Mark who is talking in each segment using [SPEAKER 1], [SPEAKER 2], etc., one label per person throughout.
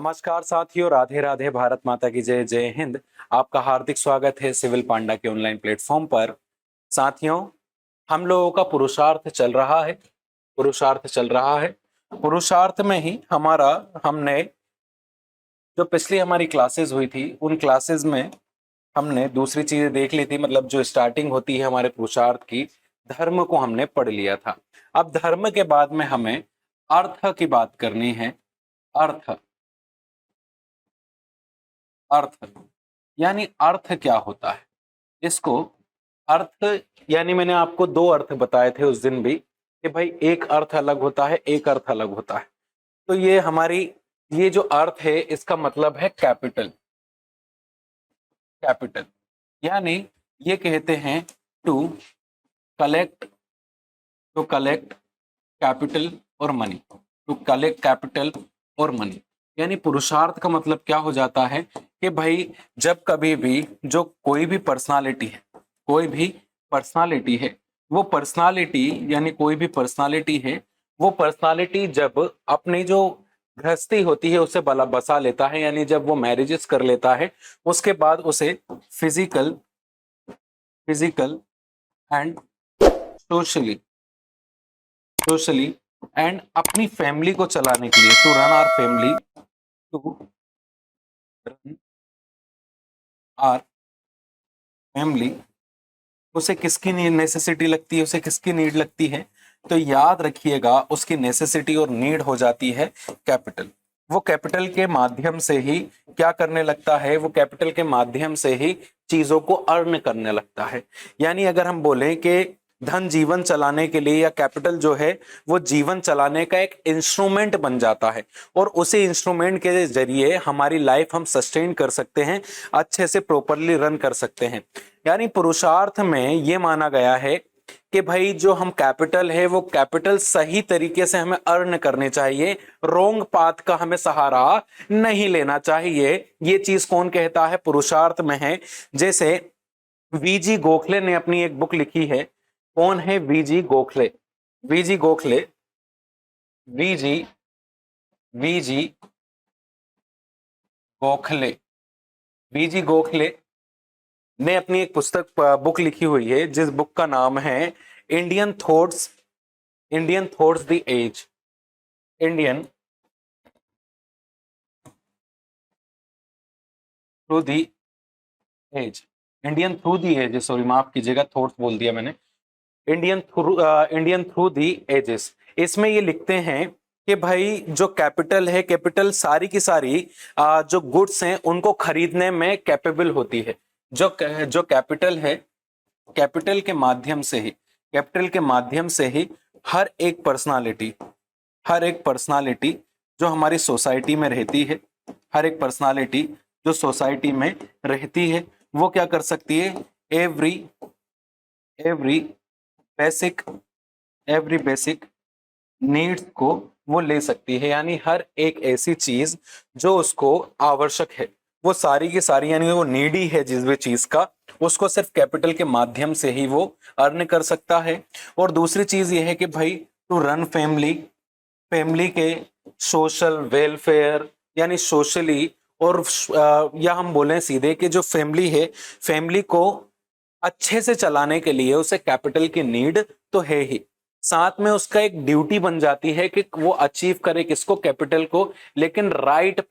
[SPEAKER 1] नमस्कार साथियों, राधे राधे, भारत माता की जय, जय हिंद। आपका हार्दिक स्वागत है सिविल पांडा के ऑनलाइन प्लेटफॉर्म पर। साथियों, हम लोगों का पुरुषार्थ चल रहा है। पुरुषार्थ में ही हमने जो पिछली हमारी क्लासेस हुई थी, उन क्लासेस में हमने दूसरी चीजें देख ली थी। मतलब जो स्टार्टिंग होती है हमारे पुरुषार्थ की, धर्म को हमने पढ़ लिया था। अब धर्म के बाद में हमें अर्थ की बात करनी है। अर्थ अर्थ यानी अर्थ क्या होता है इसको। अर्थ यानी मैंने आपको दो अर्थ बताए थे उस दिन भी कि भाई एक अर्थ अलग होता है, एक अर्थ अलग होता है। तो ये जो अर्थ है इसका मतलब है कैपिटल। कैपिटल यानी ये कहते हैं to collect to collect capital और मनी। टू कलेक्ट कैपिटल और मनी यानी पुरुषार्थ का मतलब क्या हो जाता है कि भाई जब कभी भी जो कोई भी पर्सनालिटी है, वो पर्सनालिटी यानी कोई भी पर्सनालिटी है, वो पर्सनालिटी जब अपनी जो गृहस्थी होती है उसे बला बसा लेता है, यानी जब वो मैरिजेस कर लेता है, उसके बाद उसे physical physical and socially socially and अपनी फैमिली को चलाने के लिए, टू रन आर फैमिली, उसे किसकी नेसेसिटी लगती है, उसे किसकी नीड लगती है? तो याद रखिएगा, उसकी नेसेसिटी और नीड हो जाती है कैपिटल। वो कैपिटल के माध्यम से ही क्या करने लगता है? वो कैपिटल के माध्यम से ही चीजों को अर्न करने लगता है। यानी अगर हम बोलें कि धन जीवन चलाने के लिए, या कैपिटल जो है वो जीवन चलाने का एक इंस्ट्रूमेंट बन जाता है, और उसी इंस्ट्रूमेंट के जरिए हमारी लाइफ हम सस्टेन कर सकते हैं, अच्छे से प्रॉपरली रन कर सकते हैं। यानी पुरुषार्थ में ये माना गया है कि भाई जो हम कैपिटल है, वो कैपिटल सही तरीके से हमें अर्न करने चाहिए, रोंग पाथ का हमें सहारा नहीं लेना चाहिए। ये चीज कौन कहता है? पुरुषार्थ में है। जैसे वीजी गोखले ने अपनी एक बुक लिखी है। कौन है वीजी गोखले? वीजी गोखले वीजी वीजी गोखले वीजी गोखले ने अपनी एक बुक लिखी हुई है, जिस बुक का नाम है Indian thoughts the age. Indian through the age Indian through the age, sorry माफ कीजिएगा, थॉट्स बोल दिया मैंने। Indian through the ages. इसमें ये लिखते हैं कि भाई जो कैपिटल है, कैपिटल सारी की सारी जो गुड्स हैं उनको खरीदने में कैपेबल होती है। जो कैपिटल है, कैपिटल के माध्यम से ही हर एक पर्सनालिटी जो हमारी सोसाइटी में रहती है, हर एक पर्सनालिटी जो सोसाइटी में रहती है, वो क्या कर सकती है? Every every basic every basic needs को वो ले सकती है। यानी हर एक ऐसी चीज जो उसको आवश्यक है, वो सारी की सारी, यानी वो नीडी है जिस भी चीज का, उसको सिर्फ कैपिटल के माध्यम से ही वो अर्न कर सकता है। और दूसरी चीज ये है कि भाई टू रन फैमिली के सोशल वेलफेयर, यानी सोशली, और या हम बोलें सीधे कि जो फैमिली है, फैमिली को अच्छे से चलाने के लिए उसे कैपिटल की नीड तो है ही, साथ में उसका एक ड्यूटी बन जाती है कि वो अचीव करे किसको? कैपिटल को। लेकिन राइट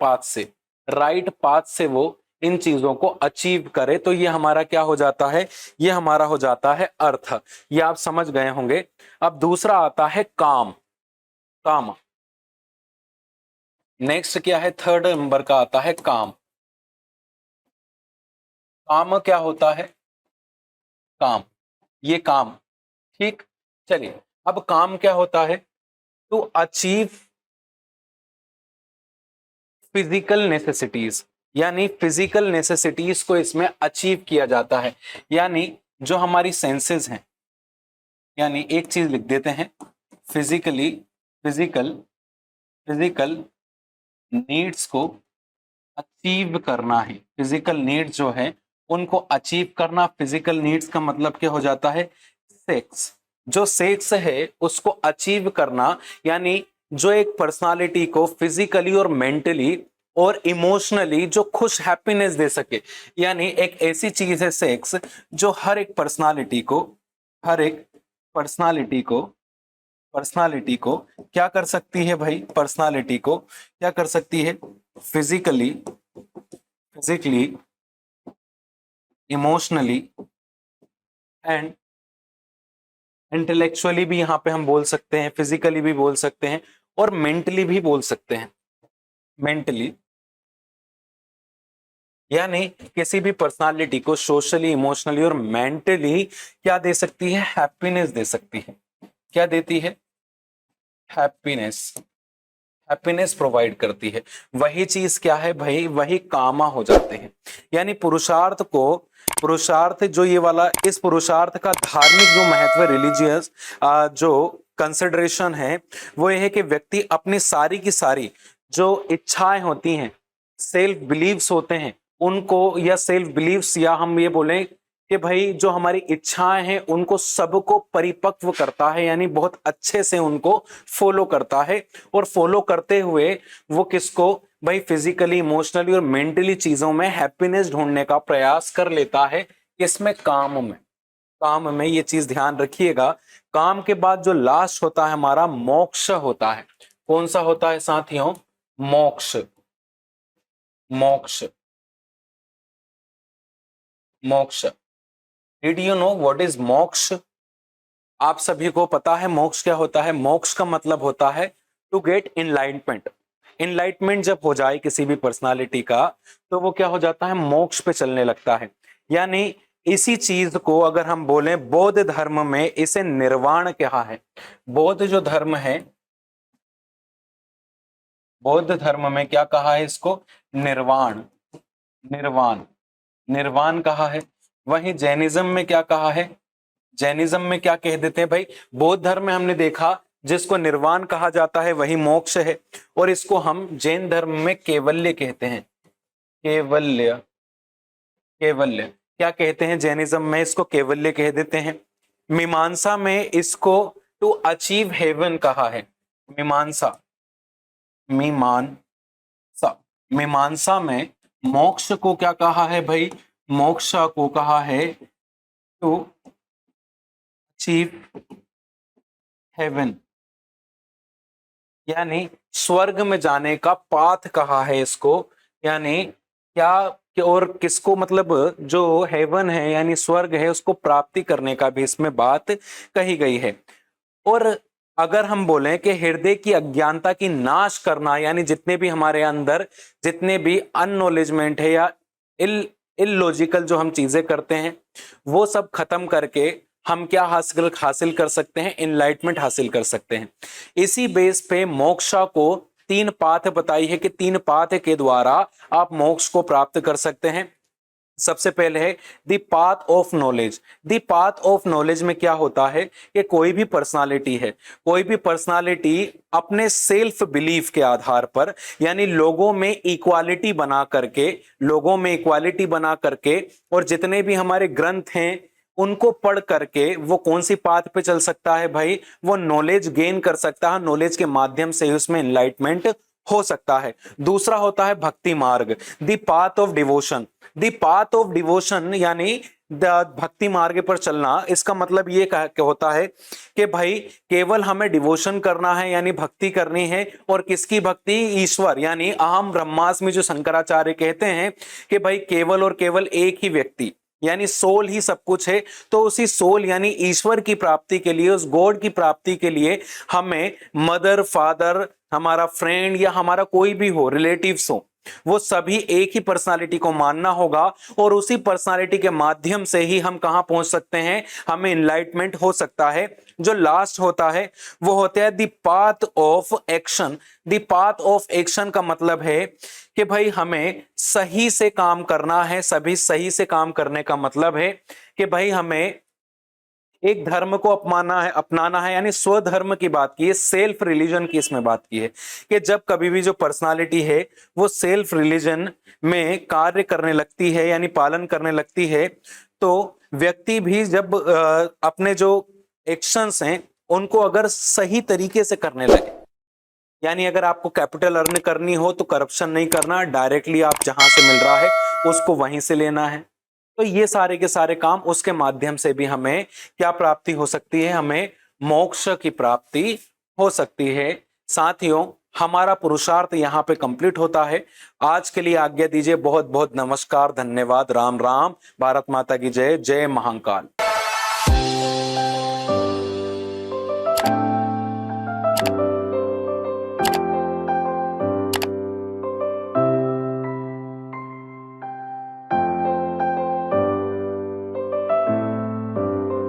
[SPEAKER 1] पाथ से वो इन चीजों को अचीव करे। तो ये हमारा क्या हो जाता है? ये हमारा हो जाता है अर्थ। ये आप समझ गए होंगे। अब दूसरा आता है काम। काम नेक्स्ट क्या है? थर्ड नंबर का आता है काम। काम क्या होता है? काम, ये काम, ठीक। चलिए, अब काम क्या होता है? टू अचीव फिजिकल नेसेसिटीज, यानी फिजिकल नेसेसिटीज को इसमें अचीव किया जाता है। यानी जो हमारी सेंसेस हैं, यानी एक चीज लिख देते हैं, फिजिकल फिजिकल नीड्स को अचीव करना है। फिजिकल नीड्स जो है उनको अचीव करना। फिजिकल नीड्स का मतलब क्या हो जाता है? सेक्स। जो सेक्स है उसको अचीव करना, यानी जो एक पर्सनालिटी को फिजिकली और मेंटली और इमोशनली जो खुश हैप्पीनेस दे सके। यानी एक ऐसी चीज है सेक्स जो हर एक पर्सनालिटी को क्या कर सकती है भाई, पर्सनालिटी को क्या कर सकती है, फिजिकली, इमोशनली एंड इंटेलेक्चुअली भी यहां पे हम बोल सकते हैं, फिजिकली भी बोल सकते हैं और मेंटली भी बोल सकते हैं। मेंटली यानी किसी भी पर्सनालिटी को सोशली, इमोशनली और मेंटली क्या दे सकती है, हैप्पीनेस दे सकती है। क्या देती है, हैप्पीनेस, हैप्पीनेस प्रोवाइड करती है। वही चीज क्या है भाई, वही कामा हो जाते हैं। यानी पुरुषार्थ जो ये वाला, इस पुरुषार्थ का धार्मिक जो महत्व, रिलीजियस जो कंसिडरेशन है वो ये है कि व्यक्ति अपनी सारी की सारी जो इच्छाएं होती हैं, सेल्फ बिलीव्स होते हैं उनको, या सेल्फ बिलीव्स, या हम ये बोलें कि भाई जो हमारी इच्छाएं हैं उनको सबको परिपक्व करता है, यानी बहुत अच्छे से उनको फॉलो करता है। और फॉलो करते हुए वो किसको भाई, फिजिकली, इमोशनली और मेंटली चीजों में हैप्पीनेस ढूंढने का प्रयास कर लेता है। किसमें, काम में ये चीज ध्यान रखिएगा। काम के बाद जो लास्ट होता है हमारा, मोक्ष होता है। कौन सा होता है साथियों, मोक्ष। मोक्ष, मोक्ष। Did you know what is मोक्ष? आप सभी को पता है मोक्ष क्या होता है? मोक्ष का मतलब होता है टू गेट इनलाइटमेंट। इनलाइटमेंट जब हो जाए किसी भी पर्सनालिटी का, तो वो क्या हो जाता है, मोक्ष पे चलने लगता है। यानी इसी चीज को अगर हम बोलें, बौद्ध धर्म में इसे निर्वाण कहा है। बौद्ध जो धर्म है, बौद्ध धर्म में क्या कहा है इसको, निर्वाण, निर्वाण, निर्वाण कहा है। वहीं जैनिज्म में क्या कहा है, जैनिज्म में क्या कह देते हैं भाई, बौद्ध धर्म में हमने देखा जिसको निर्वाण कहा जाता है वही मोक्ष है, और इसको हम जैन धर्म में कैवल्य कहते हैं। कैवल्य, कैवल्य क्या कहते हैं, जैनिज्म में इसको कैवल्य कह देते हैं। मीमांसा में इसको टू अचीव हेवन कहा है। मीमांसा, मीमांसा, मीमांसा में मोक्ष को क्या कहा है भाई, मोक्ष को कहा है टू अचीव हेवन, यानी स्वर्ग में जाने का पाथ कहा है इसको। यानी क्या, और किसको, मतलब जो हेवन है यानी स्वर्ग है उसको प्राप्ति करने का भी इसमें बात कही गई है। और अगर हम बोलें कि हृदय की अज्ञानता की नाश करना, यानी जितने भी हमारे अंदर जितने भी अननॉलेजमेंट है या इललॉजिकल जो हम चीजें करते हैं वो सब खत्म करके हम क्या हासिल कर सकते हैं, इनलाइटमेंट हासिल कर सकते हैं। इसी बेस पे मोक्षा को 3 पाथ बताई है कि 3 पाथ के द्वारा आप मोक्ष को प्राप्त कर सकते हैं। सबसे पहले है the path of knowledge. The path of knowledge में क्या होता है कि कोई भी पर्सनालिटी है, कोई भी पर्सनालिटी अपने सेल्फ बिलीफ के आधार पर, यानी लोगों में इक्वालिटी बना करके, लोगों में इक्वालिटी बना करके और जितने भी हमारे ग्रंथ हैं उनको पढ़ करके वो कौन सी पाथ पे चल सकता है भाई, वो नॉलेज गेन कर सकता है। नॉलेज के माध्यम से उसमें एनलाइटमेंट हो सकता है। दूसरा होता है भक्ति मार्ग, the path of devotion. The path of devotion यानी भक्ति मार्ग पर चलना, इसका मतलब ये होता है कि भाई केवल हमें डिवोशन करना है यानी भक्ति करनी है। और किसकी भक्ति, ईश्वर, यानी अहम ब्रह्मास्मि जो शंकराचार्य कहते हैं कि भाई केवल और केवल एक ही व्यक्ति यानी सोल ही सब कुछ है। तो उसी सोल यानी ईश्वर की प्राप्ति के लिए, उस गॉड की प्राप्ति के लिए हमें मदर, फादर, हमारा फ्रेंड या हमारा कोई भी हो, रिलेटिव्स हो, वो सभी एक ही पर्सनालिटी को मानना होगा। और उसी पर्सनालिटी के माध्यम से ही हम कहां पहुंच सकते हैं, हमें एनलाइटमेंट हो सकता है। जो लास्ट होता है वो होता है the path of action. The path of action का मतलब है कि भाई हमें सही से काम करना है। सभी सही से काम करने का मतलब है कि भाई हमें एक धर्म को अपनाना है, यानी स्वधर्म की बात की है, सेल्फ रिलीजन की इसमें बात की है कि जब कभी भी जो पर्सनालिटी है वो सेल्फ रिलीजन में कार्य करने लगती है यानी पालन करने लगती है, तो व्यक्ति भी जब अपने जो एक्शंस हैं उनको अगर सही तरीके से करने लगे, यानी अगर आपको कैपिटल अर्न करनी हो तो करप्शन नहीं करना, डायरेक्टली आप जहां से मिल रहा है उसको वहीं से लेना है। तो ये सारे के सारे काम उसके माध्यम से भी हमें क्या प्राप्ति हो सकती है, हमें मोक्ष की प्राप्ति हो सकती है। साथियों, हमारा पुरुषार्थ यहाँ पे कंप्लीट होता है। आज के लिए आज्ञा दीजिए। बहुत बहुत नमस्कार, धन्यवाद, राम राम, भारत माता की जय, जय महाकाल।